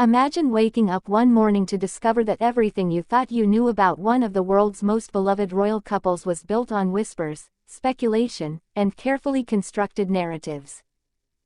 Imagine waking up one morning to discover that everything you thought you knew about one of the world's most beloved royal couples was built on whispers, speculation, and carefully constructed narratives.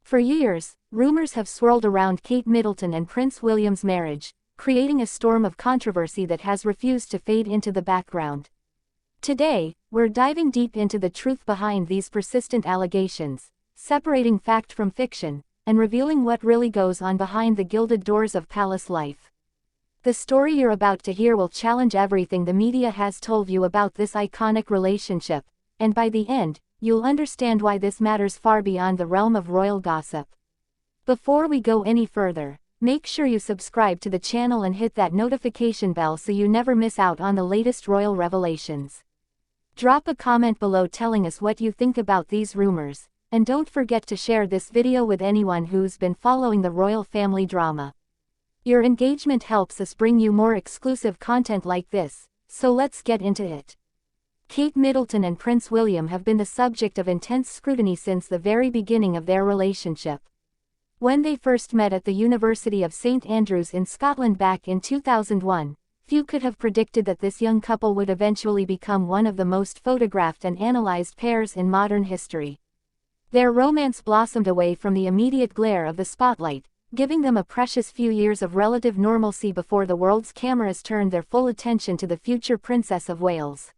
For years, rumors have swirled around Kate Middleton and Prince William's marriage, creating a storm of controversy that has refused to fade into the background. Today, we're diving deep into the truth behind these persistent allegations, separating fact from fiction, and revealing what really goes on behind the gilded doors of palace life. The story you're about to hear will challenge everything the media has told you about this iconic relationship, and by the end, you'll understand why this matters far beyond the realm of royal gossip. Before we go any further, make sure you subscribe to the channel and hit that notification bell so you never miss out on the latest royal revelations. Drop a comment below telling us what you think about these rumors, and don't forget to share this video with anyone who's been following the royal family drama. Your engagement helps us bring you more exclusive content like this, so let's get into it. Kate Middleton and Prince William have been the subject of intense scrutiny since the very beginning of their relationship. When they first met at the University of St Andrews in Scotland back in 2001, few could have predicted that this young couple would eventually become one of the most photographed and analyzed pairs in modern history. Their romance blossomed away from the immediate glare of the spotlight, giving them a precious few years of relative normalcy before the world's cameras turned their full attention to the future Princess of Wales.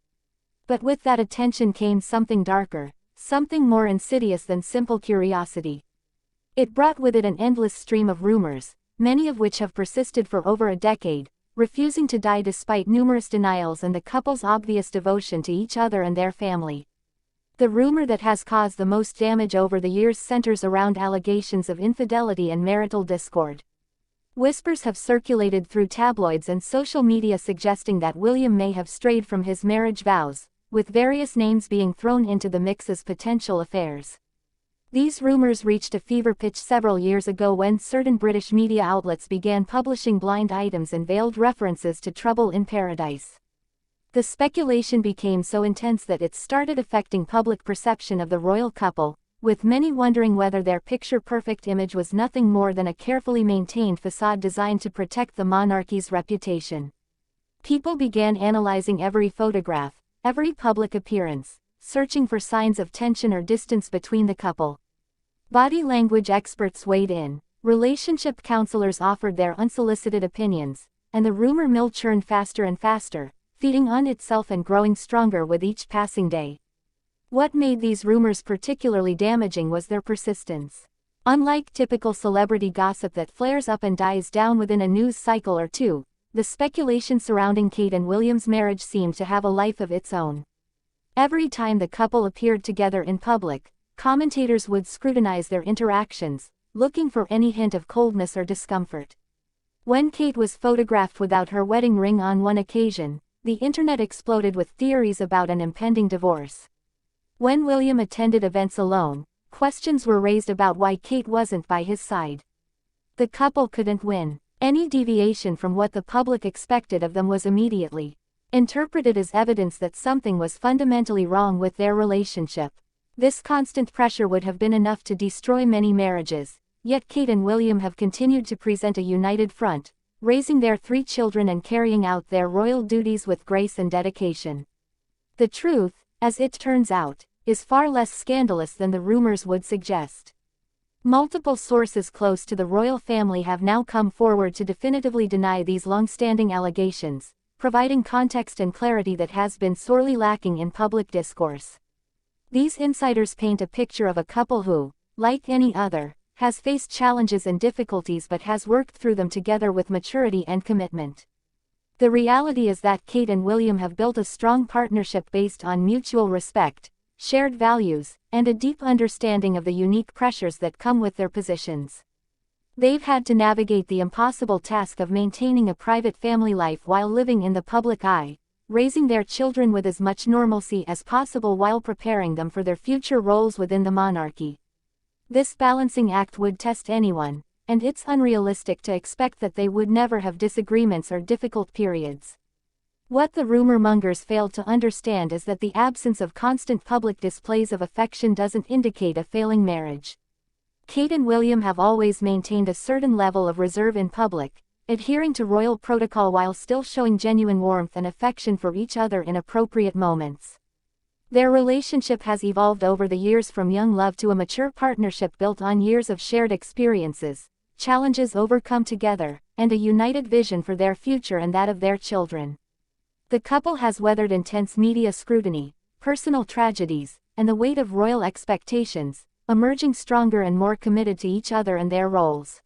But with that attention came something darker, something more insidious than simple curiosity. It brought with it an endless stream of rumors, many of which have persisted for over a decade, refusing to die despite numerous denials and the couple's obvious devotion to each other and their family. The rumor that has caused the most damage over the years centers around allegations of infidelity and marital discord. Whispers have circulated through tabloids and social media suggesting that William may have strayed from his marriage vows, with various names being thrown into the mix as potential affairs. These rumors reached a fever pitch several years ago when certain British media outlets began publishing blind items and veiled references to trouble in paradise. The speculation became so intense that it started affecting public perception of the royal couple, with many wondering whether their picture-perfect image was nothing more than a carefully maintained facade designed to protect the monarchy's reputation. People began analyzing every photograph, every public appearance, searching for signs of tension or distance between the couple. Body language experts weighed in, relationship counselors offered their unsolicited opinions, and the rumor mill churned faster and faster, feeding on itself and growing stronger with each passing day. What made these rumors particularly damaging was their persistence. Unlike typical celebrity gossip that flares up and dies down within a news cycle or two, the speculation surrounding Kate and William's marriage seemed to have a life of its own. Every time the couple appeared together in public, commentators would scrutinize their interactions, looking for any hint of coldness or discomfort. When Kate was photographed without her wedding ring on one occasion, the internet exploded with theories about an impending divorce. When William attended events alone, questions were raised about why Kate wasn't by his side. The couple couldn't win. Any deviation from what the public expected of them was immediately interpreted as evidence that something was fundamentally wrong with their relationship. This constant pressure would have been enough to destroy many marriages, yet Kate and William have continued to present a united front, raising their 3 children and carrying out their royal duties with grace and dedication. The truth, as it turns out, is far less scandalous than the rumors would suggest. Multiple sources close to the royal family have now come forward to definitively deny these long-standing allegations, providing context and clarity that has been sorely lacking in public discourse. These insiders paint a picture of a couple who, like any other, has faced challenges and difficulties but has worked through them together with maturity and commitment. The reality is that Kate and William have built a strong partnership based on mutual respect, shared values, and a deep understanding of the unique pressures that come with their positions. They've had to navigate the impossible task of maintaining a private family life while living in the public eye, raising their children with as much normalcy as possible while preparing them for their future roles within the monarchy. This balancing act would test anyone, and it's unrealistic to expect that they would never have disagreements or difficult periods. What the rumor mongers fail to understand is that the absence of constant public displays of affection doesn't indicate a failing marriage. Kate and William have always maintained a certain level of reserve in public, adhering to royal protocol while still showing genuine warmth and affection for each other in appropriate moments. Their relationship has evolved over the years from young love to a mature partnership built on years of shared experiences, challenges overcome together, and a united vision for their future and that of their children. The couple has weathered intense media scrutiny, personal tragedies, and the weight of royal expectations, emerging stronger and more committed to each other and their roles.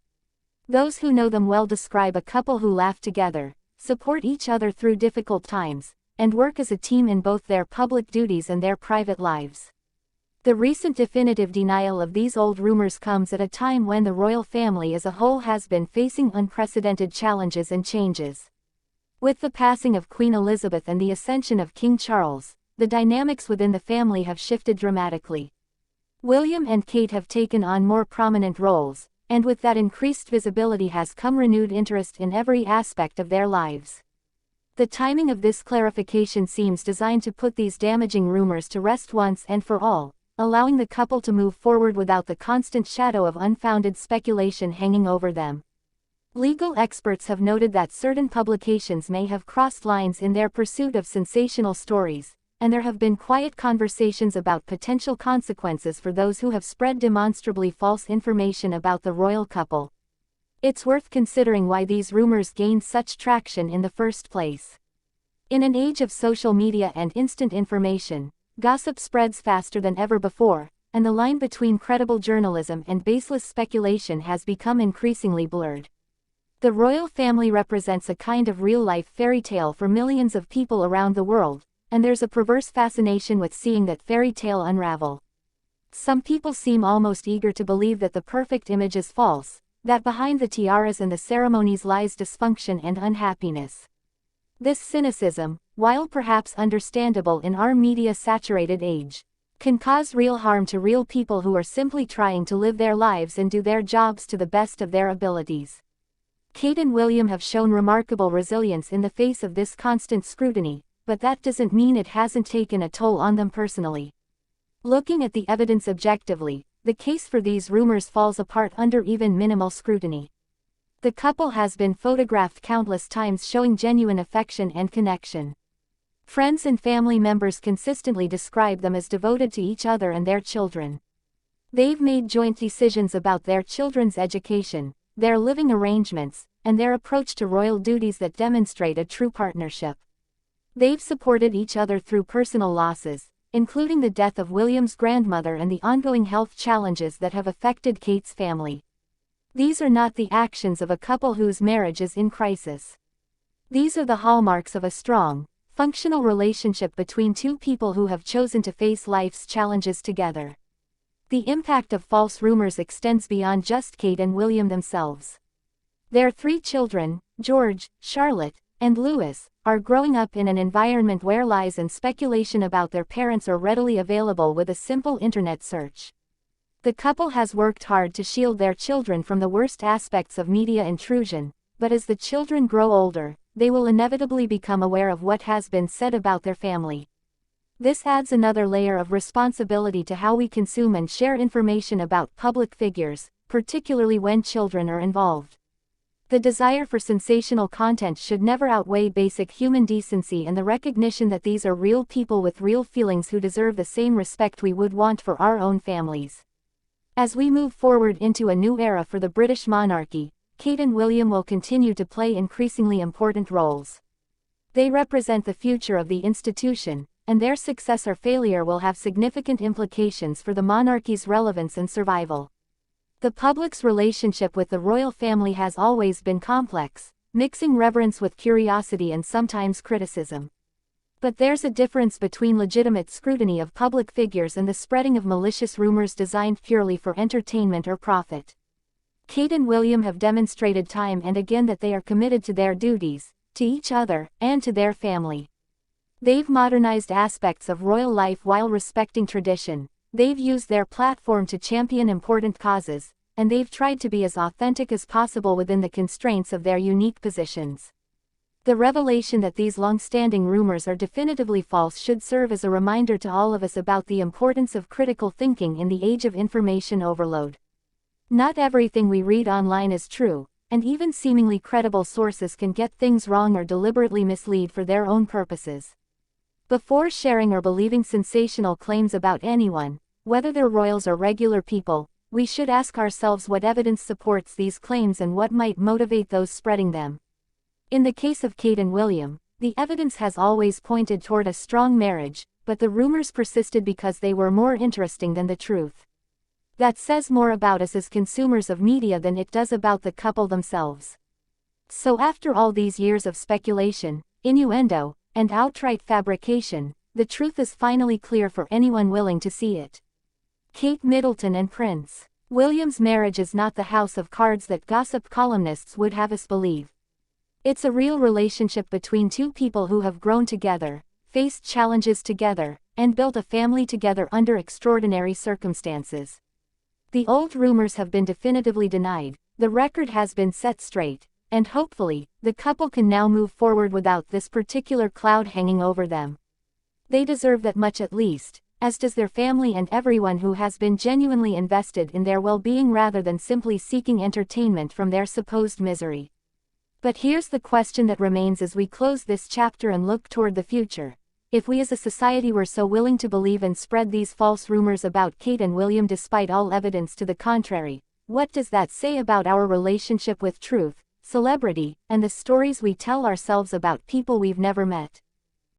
Those who know them well describe a couple who laugh together, support each other through difficult times, and work as a team in both their public duties and their private lives. The recent definitive denial of these old rumors comes at a time when the royal family as a whole has been facing unprecedented challenges and changes. With the passing of Queen Elizabeth and the ascension of King Charles, the dynamics within the family have shifted dramatically. William and Kate have taken on more prominent roles, and with that increased visibility has come renewed interest in every aspect of their lives. The timing of this clarification seems designed to put these damaging rumors to rest once and for all, allowing the couple to move forward without the constant shadow of unfounded speculation hanging over them. Legal experts have noted that certain publications may have crossed lines in their pursuit of sensational stories, and there have been quiet conversations about potential consequences for those who have spread demonstrably false information about the royal couple. It's worth considering why these rumors gained such traction in the first place. In an age of social media and instant information, gossip spreads faster than ever before, and the line between credible journalism and baseless speculation has become increasingly blurred. The royal family represents a kind of real-life fairy tale for millions of people around the world, and there's a perverse fascination with seeing that fairy tale unravel. Some people seem almost eager to believe that the perfect image is false, that behind the tiaras and the ceremonies lies dysfunction and unhappiness. This cynicism, while perhaps understandable in our media-saturated age, can cause real harm to real people who are simply trying to live their lives and do their jobs to the best of their abilities. Kate and William have shown remarkable resilience in the face of this constant scrutiny, but that doesn't mean it hasn't taken a toll on them personally. Looking at the evidence objectively, the case for these rumors falls apart under even minimal scrutiny. The couple has been photographed countless times showing genuine affection and connection. Friends and family members consistently describe them as devoted to each other and their children. They've made joint decisions about their children's education, their living arrangements, and their approach to royal duties that demonstrate a true partnership. They've supported each other through personal losses, including the death of William's grandmother and the ongoing health challenges that have affected Kate's family. These are not the actions of a couple whose marriage is in crisis. These are the hallmarks of a strong, functional relationship between two people who have chosen to face life's challenges together. The impact of false rumors extends beyond just Kate and William themselves. Their 3 children, George, Charlotte, and Louis, are growing up in an environment where lies and speculation about their parents are readily available with a simple internet search. The couple has worked hard to shield their children from the worst aspects of media intrusion, but as the children grow older, they will inevitably become aware of what has been said about their family. This adds another layer of responsibility to how we consume and share information about public figures, particularly when children are involved. The desire for sensational content should never outweigh basic human decency and the recognition that these are real people with real feelings who deserve the same respect we would want for our own families. As we move forward into a new era for the British monarchy, Kate and William will continue to play increasingly important roles. They represent the future of the institution, and their success or failure will have significant implications for the monarchy's relevance and survival. The public's relationship with the royal family has always been complex, mixing reverence with curiosity and sometimes criticism. But there's a difference between legitimate scrutiny of public figures and the spreading of malicious rumors designed purely for entertainment or profit. Kate and William have demonstrated time and again that they are committed to their duties, to each other, and to their family. They've modernized aspects of royal life while respecting tradition. They've used their platform to champion important causes, and they've tried to be as authentic as possible within the constraints of their unique positions. The revelation that these long-standing rumors are definitively false should serve as a reminder to all of us about the importance of critical thinking in the age of information overload. Not everything we read online is true, and even seemingly credible sources can get things wrong or deliberately mislead for their own purposes. Before sharing or believing sensational claims about anyone, whether they're royals or regular people, we should ask ourselves what evidence supports these claims and what might motivate those spreading them. In the case of Kate and William, the evidence has always pointed toward a strong marriage, but the rumors persisted because they were more interesting than the truth. That says more about us as consumers of media than it does about the couple themselves. So after all these years of speculation, innuendo, and outright fabrication, the truth is finally clear for anyone willing to see it. Kate Middleton and Prince William's marriage is not the house of cards that gossip columnists would have us believe. It's a real relationship between two people who have grown together, faced challenges together, and built a family together under extraordinary circumstances. The old rumors have been definitively denied, the record has been set straight, and hopefully, the couple can now move forward without this particular cloud hanging over them. They deserve that much at least, as does their family and everyone who has been genuinely invested in their well-being rather than simply seeking entertainment from their supposed misery. But here's the question that remains as we close this chapter and look toward the future. If we as a society were so willing to believe and spread these false rumors about Kate and William despite all evidence to the contrary, what does that say about our relationship with truth, celebrity, and the stories we tell ourselves about people we've never met?